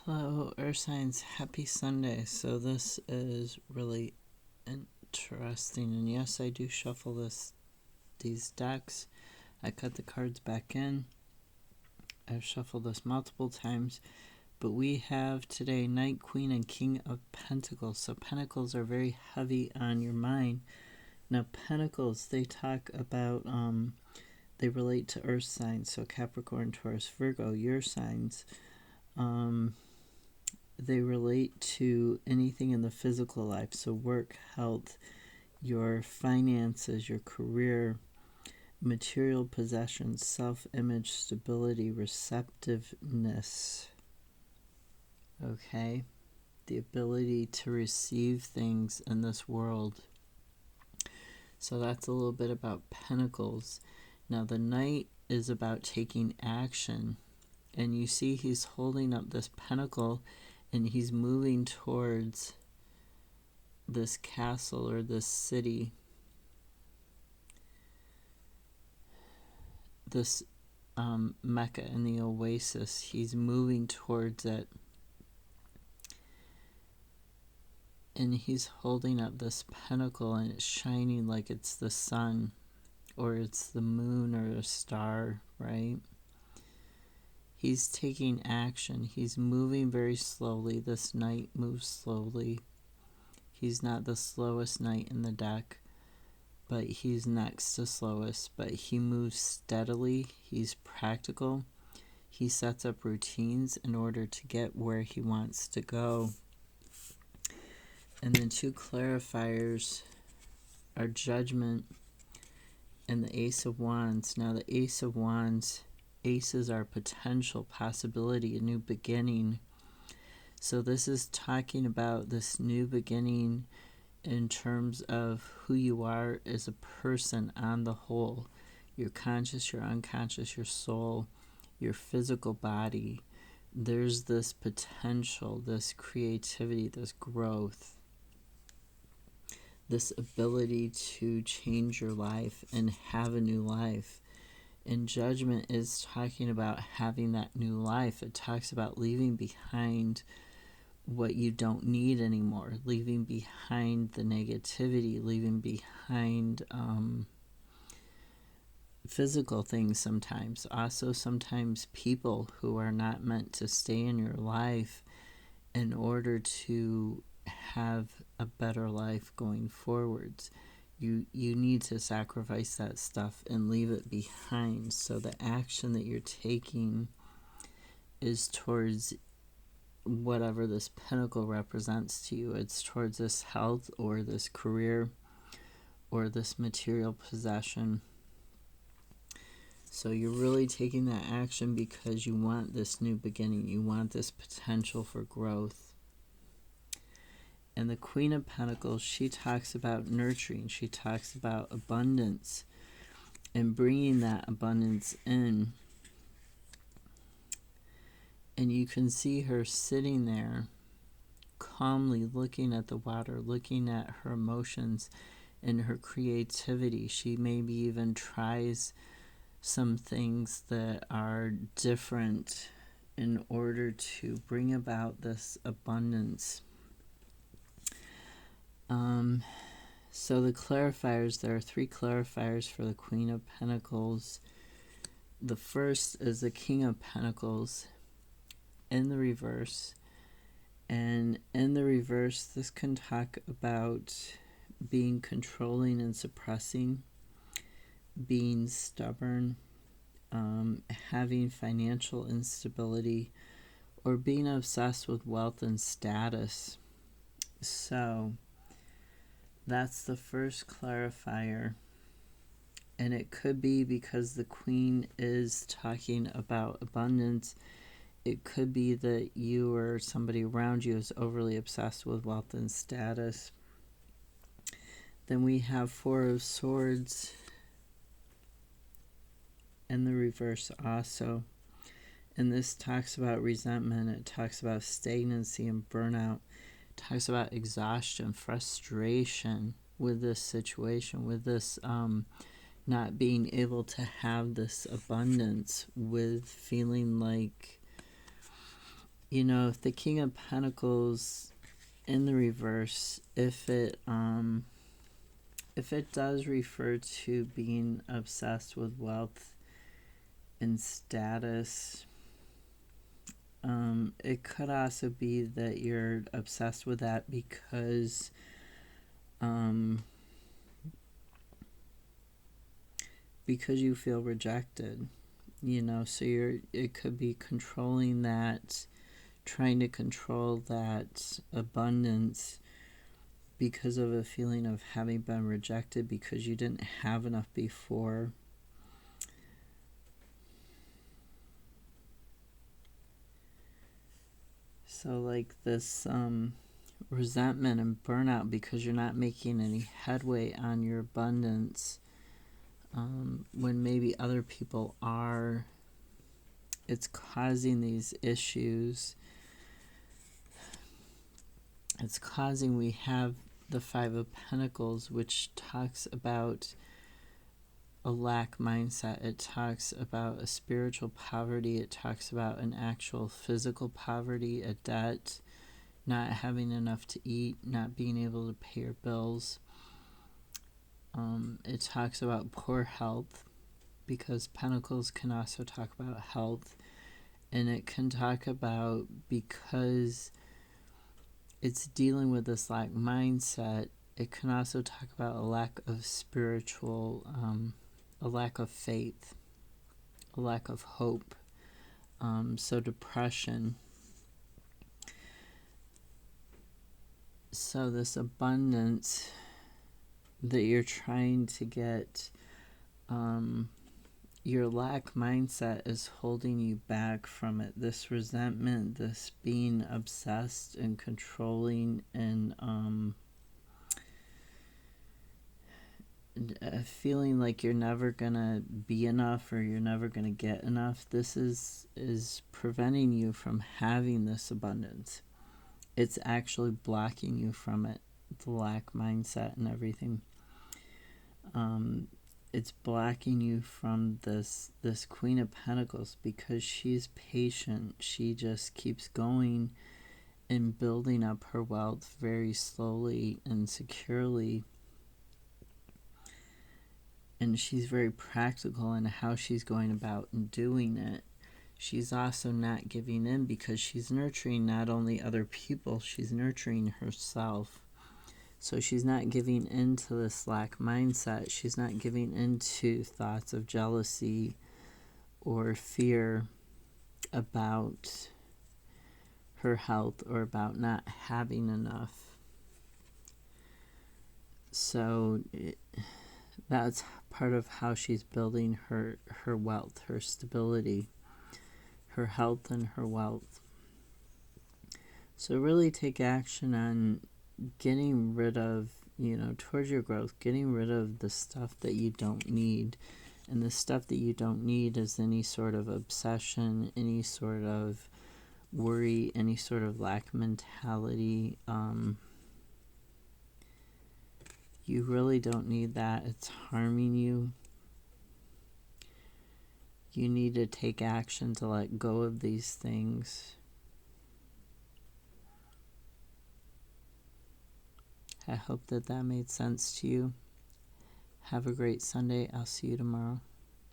Hello, Earth Signs. Happy Sunday. So this is really interesting, and yes, I do shuffle these decks. I cut the cards back in. I've shuffled this multiple times, but we have today Knight, Queen, and King of Pentacles. So Pentacles are very heavy on your mind. Now Pentacles, they talk about they relate to Earth signs. So Capricorn, Taurus, Virgo, your signs. They relate to anything in the physical life, so work, health, your finances, your career, material possessions, self-image, stability, receptiveness. Okay, the ability to receive things in this world. So that's a little bit about Pentacles. Now the Knight is about taking action, and you see he's holding up this pentacle and he's moving towards this castle or this city, this Mecca and the oasis. He's moving towards it, and he's holding up this pentacle, and it's shining like it's the sun or it's the moon or a star, right? He's taking action. He's moving very slowly. This Knight moves slowly. He's not the slowest Knight in the deck, but he's next to slowest. But he moves steadily. He's practical. He sets up routines in order to get where he wants to go. And then two clarifiers are Judgment and the Ace of Wands. Now the Ace of Wands, aces are potential, possibility, a new beginning. So this is talking about this new beginning in terms of who you are as a person on the whole. Your conscious, your unconscious, your soul, your physical body. There's this potential, this creativity, this growth, this ability to change your life and have a new life. And Judgment is talking about having that new life. It talks about leaving behind what you don't need anymore, leaving behind the negativity, leaving behind physical things sometimes. Also sometimes people who are not meant to stay in your life in order to have a better life going forwards. You need to sacrifice that stuff and leave it behind. So the action that you're taking is towards whatever this pentacle represents to you. It's towards this health or this career or this material possession. So you're really taking that action because you want this new beginning. You want this potential for growth. And the Queen of Pentacles, she talks about nurturing. She talks about abundance and bringing that abundance in. And you can see her sitting there calmly looking at the water, looking at her emotions and her creativity. She maybe even tries some things that are different in order to bring about this abundance. So the clarifiers, there are three clarifiers for the Queen of Pentacles. The first is the King of Pentacles in the reverse. And in the reverse, this can talk about being controlling and suppressing, being stubborn, having financial instability, or being obsessed with wealth and status. So that's the first clarifier. And it could be because the Queen is talking about abundance. It could be that you or somebody around you is overly obsessed with wealth and status. Then we have Four of Swords in the reverse also. And this talks about resentment. It talks about stagnancy and burnout. It talks about exhaustion, frustration with this situation, with this not being able to have this abundance, with feeling like if the King of Pentacles in the reverse, if it does refer to being obsessed with wealth and status, it could also be that you're obsessed with that because you feel rejected, so it could be controlling that, trying to control that abundance because of a feeling of having been rejected because you didn't have enough before. So like this resentment and burnout because you're not making any headway on your abundance, when maybe other people are, it's causing these issues. It's causing, we have the Five of Pentacles, which talks about a lack mindset. It talks about a spiritual poverty. It talks about an actual physical poverty, a debt, not having enough to eat, not being able to pay your bills. It talks about poor health, because Pentacles can also talk about health. And it can talk about, because it's dealing with this lack mindset, it can also talk about a lack of spiritual, a lack of faith, a lack of hope. So depression. So this abundance that you're trying to get, your lack mindset is holding you back from it. This resentment, this being obsessed and controlling, and feeling like you're never gonna be enough or you're never gonna get enough. This is preventing you from having this abundance. It's actually blocking you from it, the lack mindset and everything. It's blocking you from this Queen of Pentacles because she's patient. She just keeps going and building up her wealth very slowly and securely. And she's very practical in how she's going about and doing it. She's also not giving in because she's nurturing not only other people, she's nurturing herself. So she's not giving into this lack mindset. She's not giving into thoughts of jealousy or fear about her health or about not having enough. So that's part of how she's building her wealth, her stability, her health and her wealth. So really take action on getting rid of, towards your growth, getting rid of the stuff that you don't need. And the stuff that you don't need is any sort of obsession, any sort of worry, any sort of lack mentality. You really don't need that. It's harming you. You need to take action to let go of these things. I hope that made sense to you. Have a great Sunday. I'll see you tomorrow.